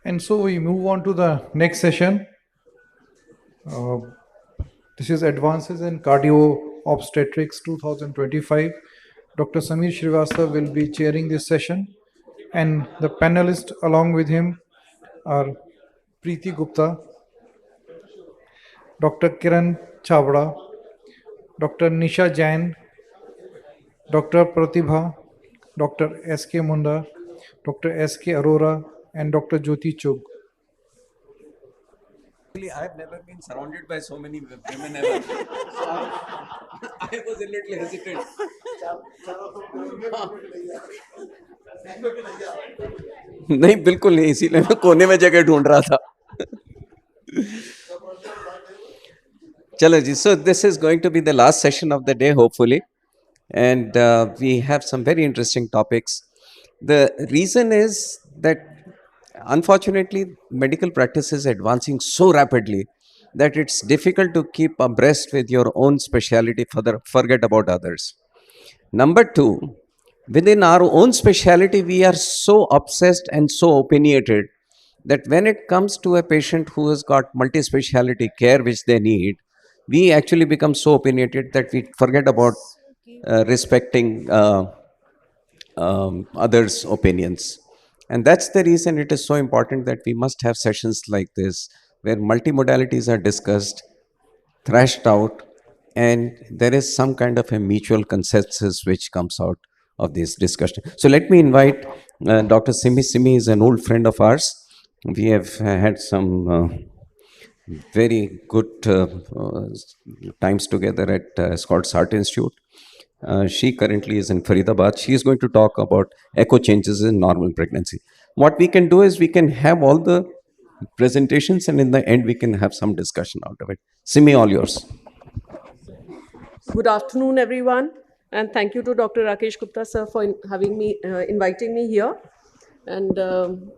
And so we move on to the next session. Uh, this is Advances in Cardio Obstetrics 2025. Dr. Samir Srivastava will be chairing this session, and the panelists along with him are Preeti Gupta, Dr. Kiran Chavda, Dr. Nisha Jain, Dr. Pratibha, Dr. S.K. Munda, Dr. S.K. Arora, and Dr. Jyoti Chugh. Actually, I've never been surrounded by so many women ever. So I was a little hesitant. नहीं बिल्कुल नहीं, इसीलिए मैं कोने में जगह ढूंढ रहा था. चलो जी, so this is going to be the last session of the day, hopefully, and we have some very interesting topics. The reason is that unfortunately medical practice is advancing so rapidly that it's difficult to keep abreast with your own specialty, forget about others. Number two, within our own specialty, we are so obsessed and so opinionated that when it comes to a patient who has got multi-speciality care which they need, we actually become so opinionated that we forget about respecting others' opinions. And that's the reason it is so important that we must have sessions like this where multimodalities are discussed, thrashed out, and there is some kind of a mutual consensus which comes out of this discussion. So let me invite Dr. Simi. Simi is an old friend of ours. We have had some very good times together at Scott's Art Institute. She currently is in Faridabad. She is going to talk about echo changes in normal pregnancy. What we can do is we can have all the presentations, and in the end we can have some discussion out of it. Simi, all yours. Good afternoon, everyone, and thank you to Dr. Rakesh Gupta, sir, for inviting me here. And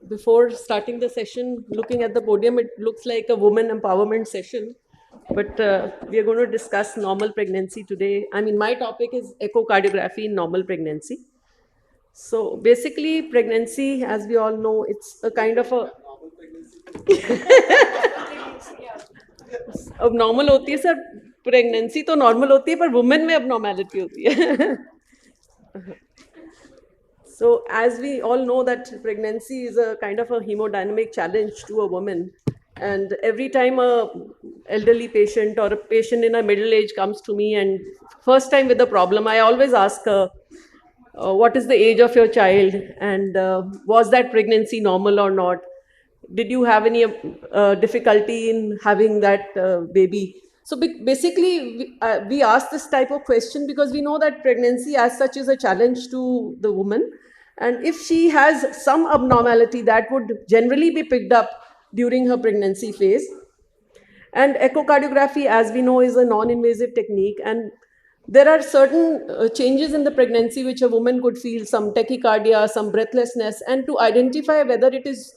before starting the session, looking at the podium, it looks like a woman empowerment session. But we are going to discuss normal pregnancy today. I mean, my topic is echocardiography in normal pregnancy. So basically, pregnancy, as we all know, it's a kind of a अब normal होती है sir, pregnancy तो normal होती है पर women में अब normality होती है. So as we all know that pregnancy is a kind of a hemodynamic challenge to a woman, and every time a elderly patient or a patient in a middle age comes to me and first time with a problem, I always ask her, what is the age of your child, and was that pregnancy normal or not? Did you have any difficulty in having that baby? So basically, we ask this type of question because we know that pregnancy as such is a challenge to the woman. And if she has some abnormality, that would generally be picked up during her pregnancy phase. And echocardiography, as we know, is a non-invasive technique. And there are certain changes in the pregnancy which a woman could feel, some tachycardia, some breathlessness, and to identify whether it is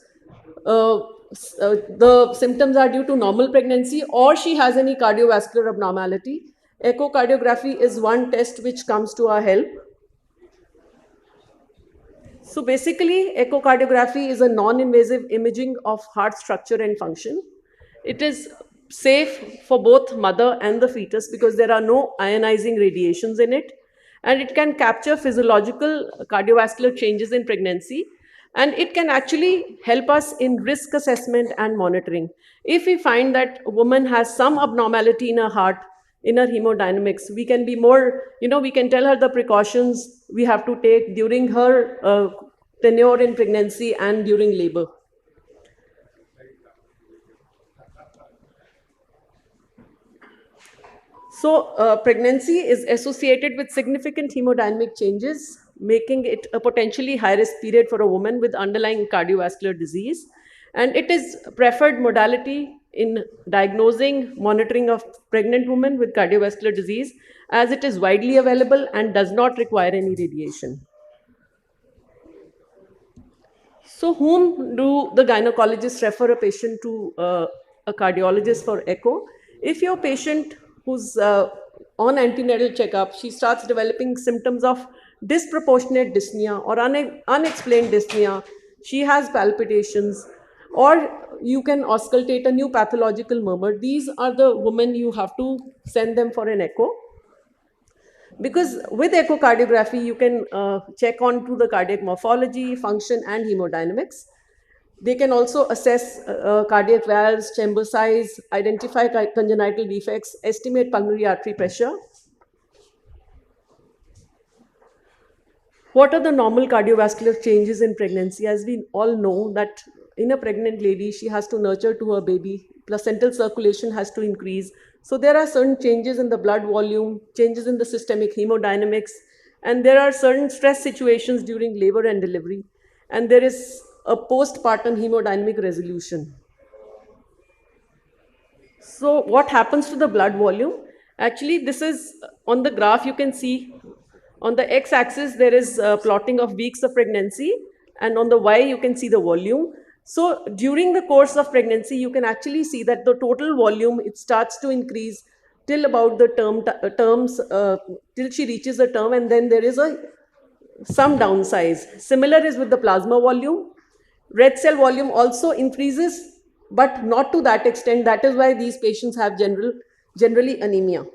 the symptoms are due to normal pregnancy or she has any cardiovascular abnormality, echocardiography is one test which comes to our help. So basically, echocardiography is a non-invasive imaging of heart structure and function. It is safe for both mother and the fetus because there are no ionizing radiations in it, and it can capture physiological cardiovascular changes in pregnancy, and it can actually help us in risk assessment and monitoring. If we find that a woman has some abnormality in her heart, in her hemodynamics, we can be more, we can tell her the precautions we have to take during her tenure in pregnancy and during labor. So pregnancy is associated with significant hemodynamic changes, making it a potentially high-risk period for a woman with underlying cardiovascular disease. And it is preferred modality in diagnosing, monitoring of pregnant women with cardiovascular disease, as it is widely available and does not require any radiation. So whom do the gynecologists refer a patient to a cardiologist for echo? If your patient who's on antenatal checkup, she starts developing symptoms of disproportionate dyspnea or unexplained dyspnea, she has palpitations, or you can auscultate a new pathological murmur. These are the women you have to send them for an echo. Because with echocardiography, you can check on to the cardiac morphology, function, and hemodynamics. They can also assess cardiac valves, chamber size, identify congenital defects, estimate pulmonary artery pressure. What are the normal cardiovascular changes in pregnancy? As we all know that in a pregnant lady, she has to nurture to her baby, placental circulation has to increase. So there are certain changes in the blood volume, changes in the systemic hemodynamics, and there are certain stress situations during labor and delivery. And there is a postpartum hemodynamic resolution. So what happens to the blood volume? Actually, this is on the graph you can see. On the x-axis, there is plotting of weeks of pregnancy, and on the y, you can see the volume. So during the course of pregnancy, you can actually see that the total volume, it starts to increase till about the till she reaches the term, and then there is some downsize. Similar is with the plasma volume. Red cell volume also increases, but not to that extent. That is why these patients have generally anemia.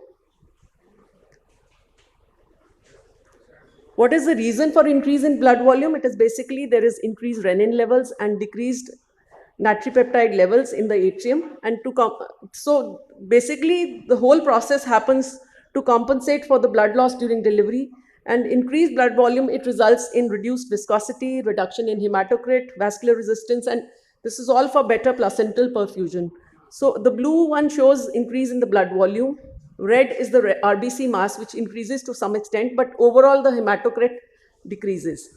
What is the reason for increase in blood volume? It is basically there is increased renin levels and decreased natripeptide levels in the atrium. And so basically the whole process happens to compensate for the blood loss during delivery. And increased blood volume, it results in reduced viscosity, reduction in hematocrit, vascular resistance, and this is all for better placental perfusion. So the blue one shows increase in the blood volume. Red is the RBC mass, which increases to some extent, but overall the hematocrit decreases.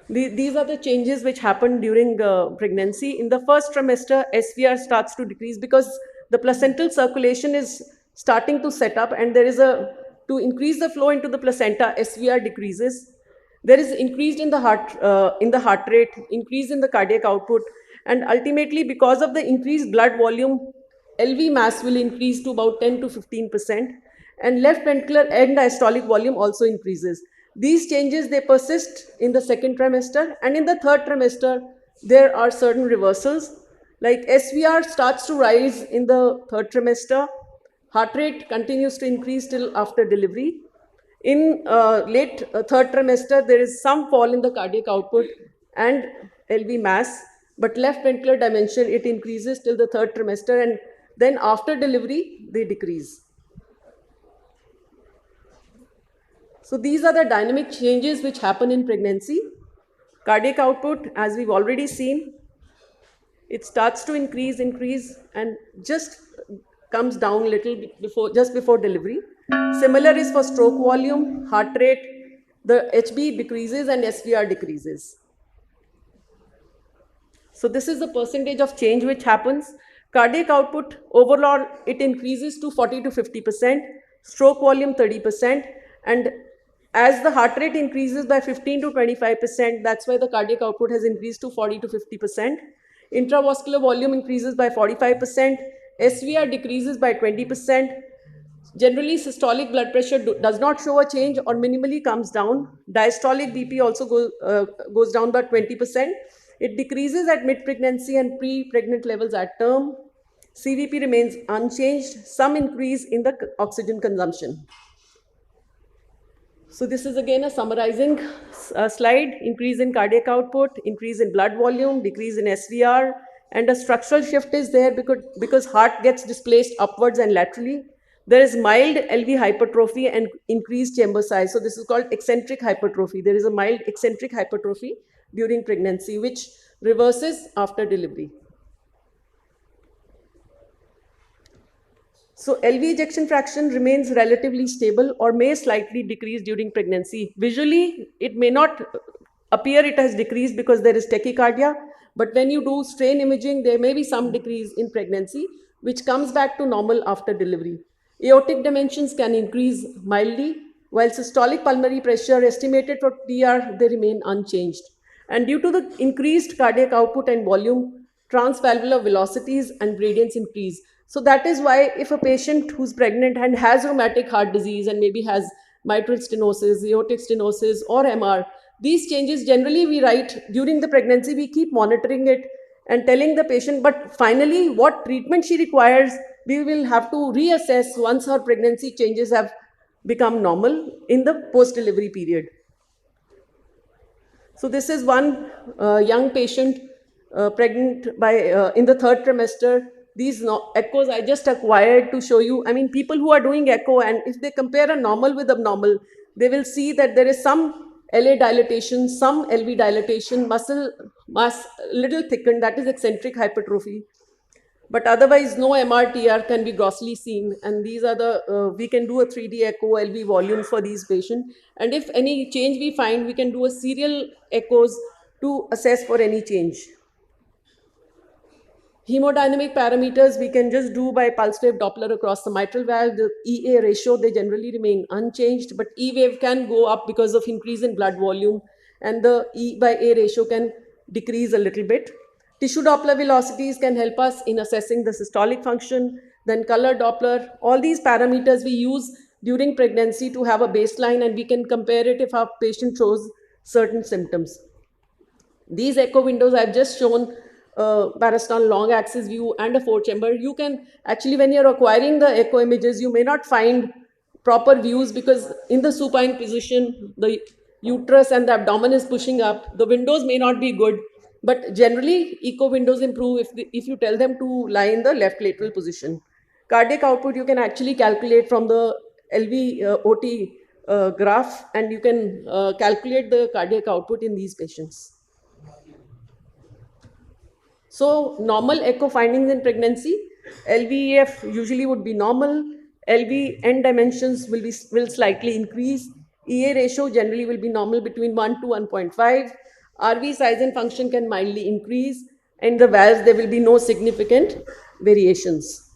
These are the changes which happen during pregnancy. In the first trimester, SVR starts to decrease because the placental circulation is starting to set up, and there is to increase the flow into the placenta, SVR decreases. There is increase in the heart rate, increase in the cardiac output, and ultimately because of the increased blood volume, LV mass will increase to about 10 to 15%, and left ventricular end diastolic volume also increases. These changes, they persist in the second trimester, and in the third trimester, there are certain reversals. Like SVR starts to rise in the third trimester, heart rate continues to increase till after delivery. In late third trimester, there is some fall in the cardiac output and LV mass, but left ventricular dimension, it increases till the third trimester, and then after delivery, they decrease. So these are the dynamic changes which happen in pregnancy. Cardiac output, as we've already seen, it starts to increase, and just comes down a little bit just before delivery. Similar is for stroke volume, heart rate, the HB decreases and SVR decreases. So this is the percentage of change which happens. Cardiac output, overall, it increases to 40 to 50%, stroke volume 30%, and as the heart rate increases by 15 to 25%, that's why the cardiac output has increased to 40 to 50%. Intravascular volume increases by 45%, SVR decreases by 20%. Generally, systolic blood pressure does not show a change or minimally comes down. Diastolic BP also goes down by 20%. It decreases at mid-pregnancy and pre-pregnant levels at term. CVP remains unchanged, some increase in the oxygen consumption. So this is again a summarizing slide: increase in cardiac output, increase in blood volume, decrease in SVR, and a structural shift is there because heart gets displaced upwards and laterally. There is mild LV hypertrophy and increased chamber size. So this is called eccentric hypertrophy. There is a mild eccentric hypertrophy during pregnancy, which reverses after delivery. So LV ejection fraction remains relatively stable or may slightly decrease during pregnancy. Visually, it may not appear it has decreased because there is tachycardia, but when you do strain imaging, there may be some decrease in pregnancy, which comes back to normal after delivery. Aortic dimensions can increase mildly, while systolic pulmonary pressure estimated for TR, they remain unchanged. And due to the increased cardiac output and volume, transvalvular velocities and gradients increase. So that is why if a patient who's pregnant and has rheumatic heart disease and maybe has mitral stenosis, aortic stenosis, or MR, These changes generally we write during the pregnancy, we keep monitoring it and telling the patient, but finally what treatment she requires, we will have to reassess once her pregnancy changes have become normal in the post-delivery period. So this is one young patient pregnant by in the third trimester. These echoes I just acquired to show you. I mean, people who are doing echo, and if they compare a normal with abnormal, they will see that there is some LA dilatation, some LV dilatation, muscle mass little thickened, that is eccentric hypertrophy. But otherwise, no MRTR can be grossly seen. And these are the, we can do a 3D echo LV volumes for these patients. And if any change we find, we can do a serial echoes to assess for any change. Hemodynamic parameters, we can just do by pulse wave Doppler across the mitral valve. The EA ratio, they generally remain unchanged, but E wave can go up because of increase in blood volume, and the E by A ratio can decrease a little bit. Tissue Doppler velocities can help us in assessing the systolic function, then color Doppler. All these parameters we use during pregnancy to have a baseline, and we can compare it if our patient shows certain symptoms. These echo windows I've just shown, Barastan long axis view and a 4-chamber. You can actually, when you're acquiring the echo images, you may not find proper views because in the supine position, the uterus and the abdomen is pushing up. The windows may not be good, but generally echo windows improve if you tell them to lie in the left lateral position. Cardiac output you can actually calculate from the LV OT graph, and you can calculate the cardiac output in these patients. So normal echo findings in pregnancy, LVEF usually would be normal, LV end dimensions will slightly increase, EA ratio generally will be normal between 1 to 1.5, RV size and function can mildly increase, and the valves there will be no significant variations.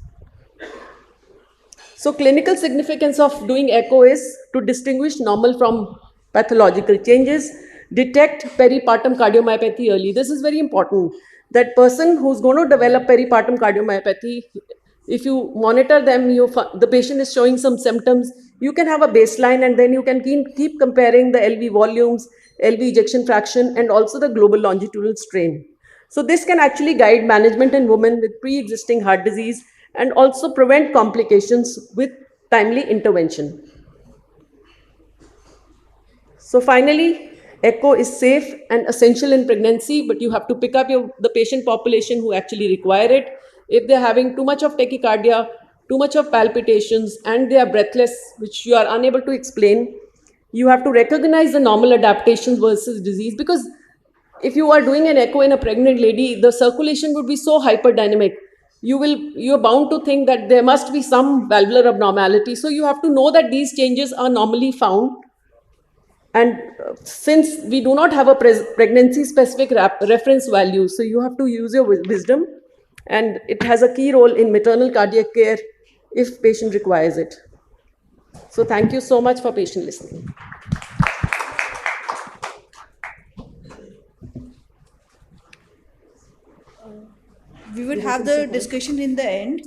So clinical significance of doing echo is to distinguish normal from pathological changes, detect peripartum cardiomyopathy early. This is very important. That person who's going to develop peripartum cardiomyopathy, if you monitor them, the patient is showing some symptoms, you can have a baseline, and then you can keep comparing the LV volumes, LV ejection fraction, and also the global longitudinal strain. So this can actually guide management in women with pre-existing heart disease and also prevent complications with timely intervention. So finally, echo is safe and essential in pregnancy, but you have to pick up the patient population who actually require it. If they're having too much of tachycardia, too much of palpitations, and they are breathless, which you are unable to explain, you have to recognize the normal adaptations versus disease, because if you are doing an echo in a pregnant lady, the circulation would be so hyperdynamic. You're bound to think that there must be some valvular abnormality. So you have to know that these changes are normally found. And since we do not have a pregnancy-specific reference value, so you have to use your wisdom, and it has a key role in maternal cardiac care if patient requires it. So thank you so much for patient listening. We will have the discussion in the end.